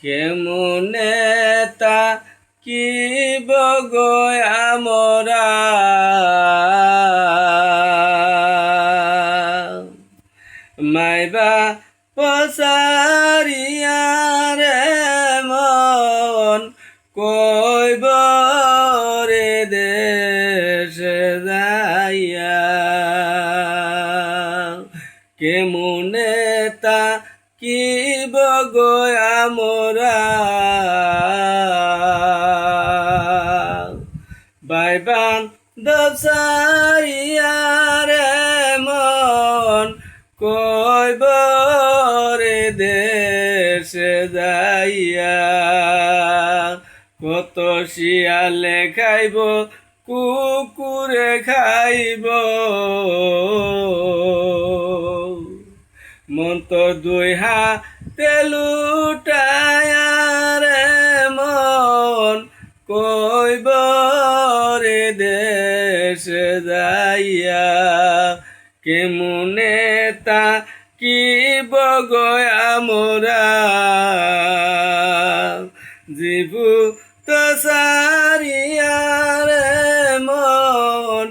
কেমনে তা কি বগয় আমরা মাইবা পসারিয়ারে মন কইব রে দেশে যাইয়া কেমনে তা কি বগয় আমরা বাইবান দসাইয়ারে মন কইব রে দেশে যাইয়া কত শিয়ালে খাইব কুকুরে খাইব মন তো দুই হাতে লুটায়ারে মন কইব রে দেশে যাইয়া কেমনে তা কি বগয় আমরা জীবু তো সারিয়ারে মন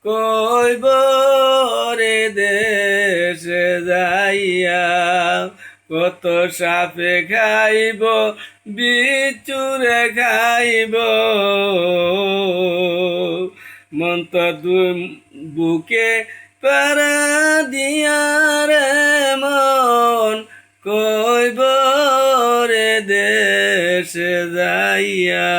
কইব রে দেশে যাইয়া কত সাপে খাইব বিচুরে খাইব মন তো বুকে পারা দিয়ারে মন কইব রে দেশে যাইয়া।